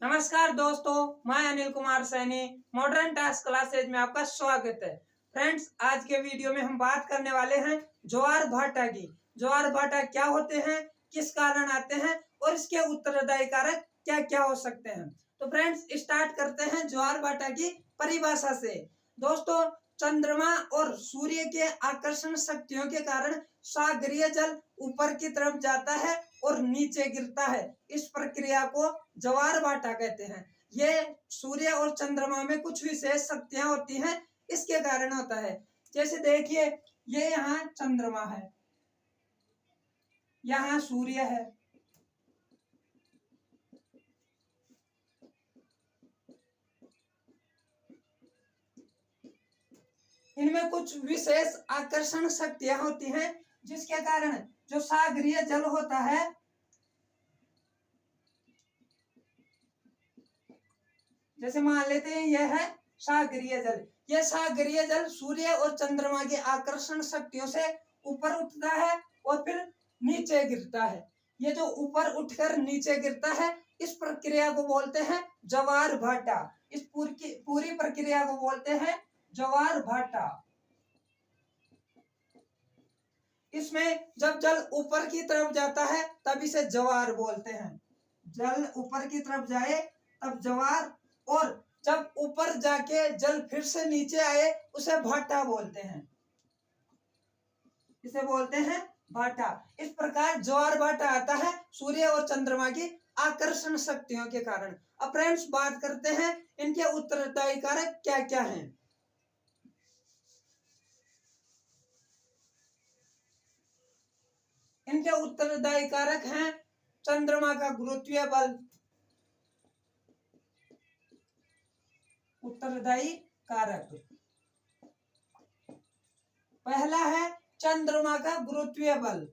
नमस्कार दोस्तों, मैं Anil Kumar Saini modern task classes में आपका स्वागत है। फ्रेंड्स, आज के वीडियो में हम बात करने वाले हैं ज्वार भाटा की। ज्वार भाटा क्या होते हैं, किस कारण आते हैं और इसके उत्तरदायी कारक क्या क्या हो सकते हैं। तो फ्रेंड्स, स्टार्ट करते हैं ज्वार भाटा की परिभाषा से। दोस्तों, चंद्रमा और सूर्य के आकर्षण शक्तियों के कारण सागरीय जल ऊपर की तरफ जाता है और नीचे गिरता है। इस प्रक्रिया को ज्वार भाटा कहते हैं। ये सूर्य और चंद्रमा में कुछ विशेष शक्तियां होती हैं, इसके कारण होता है। जैसे देखिए, ये यहाँ चंद्रमा है, यहाँ सूर्य है, इनमें कुछ विशेष आकर्षण शक्तियां होती हैं, जिसके कारण जो सागरीय जल होता है, जैसे मान लेते हैं यह है सागरीय जल। यह सागरीय जल सूर्य और चंद्रमा की आकर्षण शक्तियों से ऊपर उठता है और फिर नीचे गिरता है। ये जो ऊपर उठकर नीचे गिरता है, इस प्रक्रिया को बोलते हैं ज्वार भाटा। इस पूरी प्रक्रिया को बोलते हैं ज्वार भाटा। इसमें जब जल ऊपर की तरफ जाता है तब इसे ज्वार बोलते हैं। जल ऊपर की तरफ जाए तब ज्वार, और जब ऊपर जाके जल फिर से नीचे आए उसे भाटा बोलते हैं। इसे बोलते हैं भाटा। इस प्रकार ज्वार भाटा आता है सूर्य और चंद्रमा की आकर्षण शक्तियों के कारण। अब फ्रेंड्स, बात करते हैं इनके उत्तरदायी कारक क्या क्या हैं। इनके उत्तरदायी कारक हैं चंद्रमा का गुरुत्वीय बल। उत्तरदायी कारक पहला है चंद्रमा का गुरुत्वीय बल।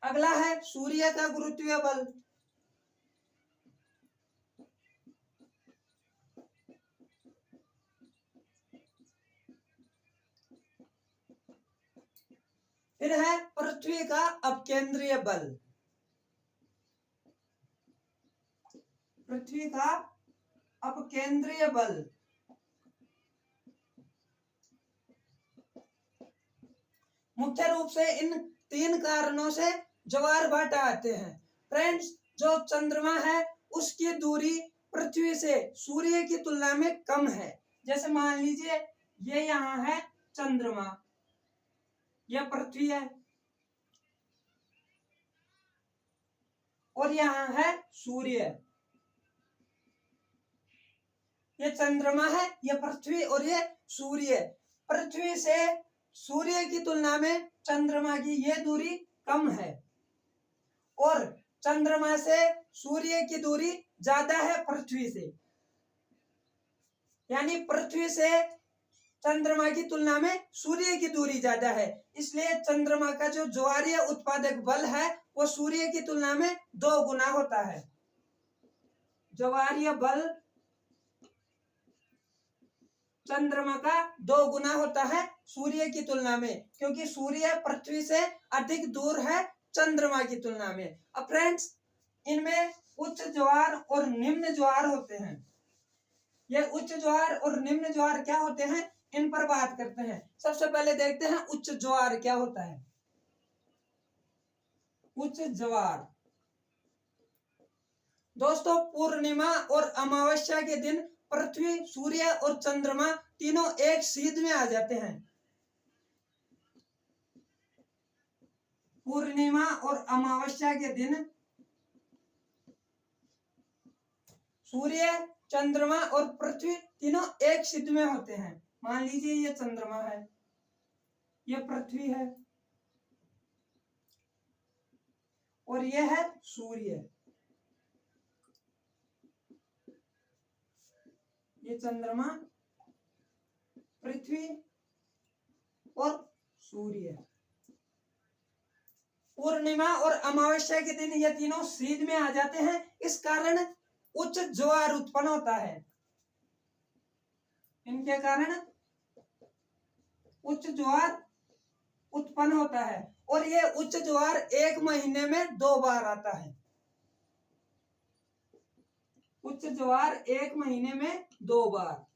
अगला है सूर्य का गुरुत्वीय बल। फिर है पृथ्वी का अपकेंद्रीय बल। पृथ्वी का अपकेंद्रीय बल। मुख्य रूप से इन तीन कारणों से ज्वार भाटा आते हैं। फ्रेंड्स, जो चंद्रमा है उसकी दूरी पृथ्वी से सूर्य की तुलना में कम है। जैसे मान लीजिए, ये यहाँ है चंद्रमा, यह पृथ्वी है, और यहाँ है सूर्य। ये चंद्रमा है, ये पृथ्वी और ये सूर्य। पृथ्वी से सूर्य की तुलना में चंद्रमा की यह दूरी कम है, और चंद्रमा से सूर्य की दूरी ज्यादा है पृथ्वी से। यानी पृथ्वी से चंद्रमा की तुलना में सूर्य की दूरी ज्यादा है, इसलिए चंद्रमा का जो ज्वारीय उत्पादक बल है वो सूर्य की तुलना में 2 गुना होता है। ज्वारीय बल चंद्रमा का 2 गुना होता है सूर्य की तुलना में, क्योंकि सूर्य पृथ्वी से अधिक दूर है चंद्रमा की तुलना में। अब फ्रेंड्स, इनमें उच्च ज्वार और निम्न ज्वार होते हैं। ये उच्च ज्वार और निम्न ज्वार क्या होते हैं, इन पर बात करते हैं। सबसे पहले देखते हैं उच्च ज्वार क्या होता है। उच्च ज्वार दोस्तों, पूर्णिमा और अमावस्या के दिन पृथ्वी, सूर्य और चंद्रमा तीनों एक सीध में आ जाते हैं। पूर्णिमा और अमावस्या के दिन सूर्य, चंद्रमा और पृथ्वी तीनों एक सीध में होते हैं। मान लीजिए, ये चंद्रमा है, ये पृथ्वी है, और यह है सूर्य। ये चंद्रमा, पृथ्वी और सूर्य। पूर्णिमा और अमावस्या के दिन ये तीनों सीध में आ जाते हैं, इस कारण उच्च ज्वार उत्पन्न होता है। इनके कारण उच्च ज्वार उत्पन्न होता है और ये उच्च ज्वार 1 महीने में 2 बार आता है। उच्च ज्वार 1 महीने में 2 बार।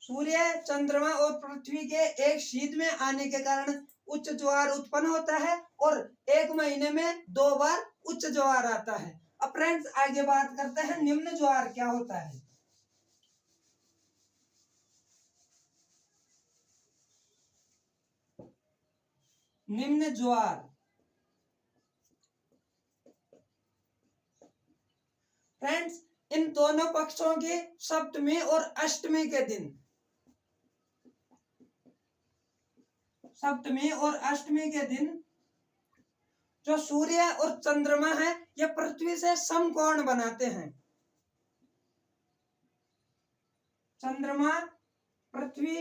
सूर्य, चंद्रमा और पृथ्वी के एक शीत में आने के कारण उच्च ज्वार उत्पन्न होता है और 1 महीने में 2 बार उच्च ज्वार आता है। अब फ्रेंड्स आगे बात करते हैं निम्न ज्वार क्या होता है। निम्न ज्वार फ्रेंड्स इन दोनों पक्षों की सप्तमी और अष्टमी के दिन, सप्तमी और अष्टमी के दिन जो सूर्य और चंद्रमा है ये पृथ्वी से समकोण बनाते हैं। चंद्रमा, पृथ्वी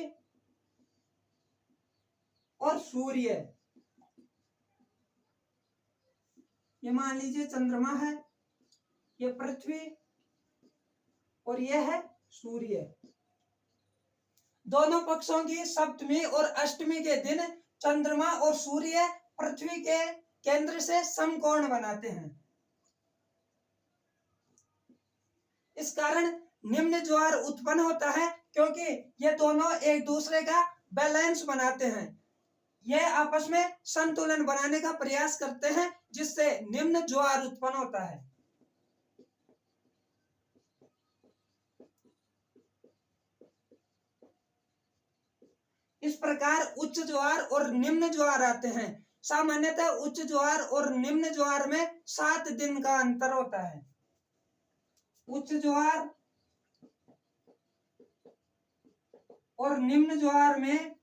और सूर्य, ये मान लीजिए चंद्रमा है, ये पृथ्वी और ये है सूर्य। दोनों पक्षों की सप्तमी और अष्टमी के दिन चंद्रमा और सूर्य पृथ्वी के केंद्र से समकोण बनाते हैं। इस कारण निम्न ज्वार उत्पन्न होता है क्योंकि ये दोनों एक दूसरे का बैलेंस बनाते हैं। ये आपस में संतुलन बनाने का प्रयास करते हैं जिससे निम्न ज्वार उत्पन्न होता है। इस प्रकार उच्च ज्वार और निम्न ज्वार आते हैं। सामान्यतः उच्च ज्वार और निम्न ज्वार में 7 दिन का अंतर होता है। उच्च ज्वार और निम्न ज्वार में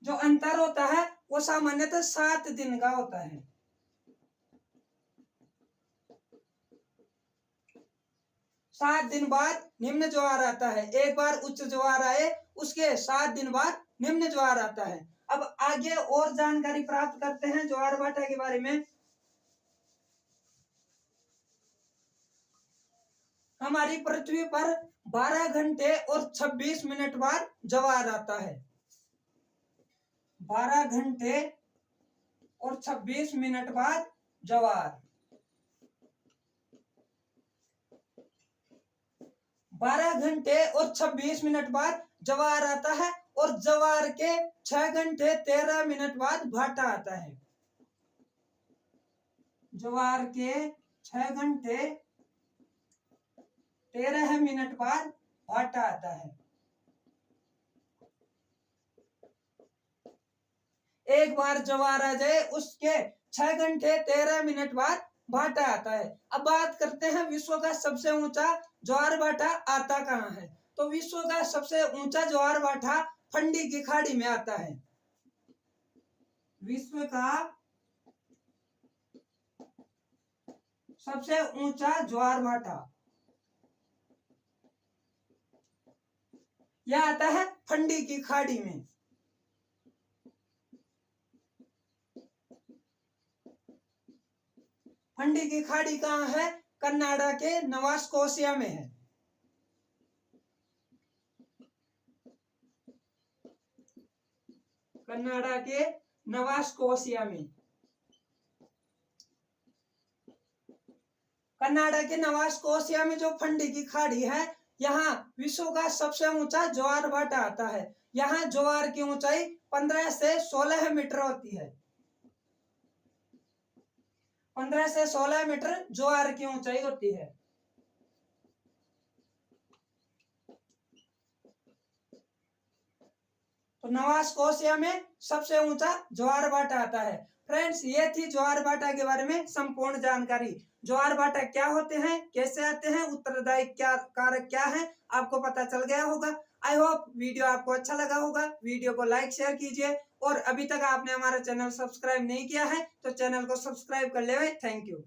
जो अंतर होता है वो सामान्यतः 7 दिन का होता है। 7 दिन बाद निम्न ज्वार आता है। एक बार उच्च ज्वार आए उसके 7 दिन बाद निम्न ज्वार आता है। अब आगे और जानकारी प्राप्त करते हैं ज्वार भाटा के बारे में। हमारी पृथ्वी पर 12 घंटे और 26 मिनट बाद ज्वार आता है। 12 घंटे और 26 मिनट बाद ज्वार। 12 घंटे और 26 मिनट बाद ज्वार आता है और ज्वार के 6 घंटे 13 मिनट बाद भाटा आता है। ज्वार के 6 घंटे 13 मिनट बाद भाटा आता है। एक बार ज्वार आ जाए उसके 6 घंटे 13 मिनट बाद भाटा आता है। अब बात करते हैं विश्व का सबसे ऊंचा ज्वार भाटा आता कहाँ है। तो विश्व का सबसे ऊंचा ज्वार भाटा फंडी की खाड़ी में आता है। विश्व का सबसे ऊंचा ज्वार भाटा यह आता है फंडी की खाड़ी में। फंडी की खाड़ी कहाँ है? कनाडा के नोवा स्कोशिया में है। कनाडा के नोवा स्कोशिया में। कनाडा के नोवा स्कोशिया में जो फंडी की खाड़ी है यहाँ विश्व का सबसे ऊंचा ज्वार भाटा आता है। यहाँ ज्वार की ऊंचाई 15 से 16 मीटर होती है। 15 से 16 मीटर ज्वार की ऊंचाई होती है। तो नोवा स्कोशिया में सबसे ऊंचा ज्वार भाटा आता है। फ्रेंड्स ये थी ज्वार भाटा के बारे में संपूर्ण जानकारी। ज्वार भाटा क्या होते हैं, कैसे आते हैं, उत्तरदायी क्या कारक क्या है, आपको पता चल गया होगा। आई होप वीडियो आपको अच्छा लगा होगा। वीडियो को लाइक शेयर कीजिए और अभी तक आपने हमारा चैनल सब्सक्राइब नहीं किया है तो चैनल को सब्सक्राइब कर ले। Thank you.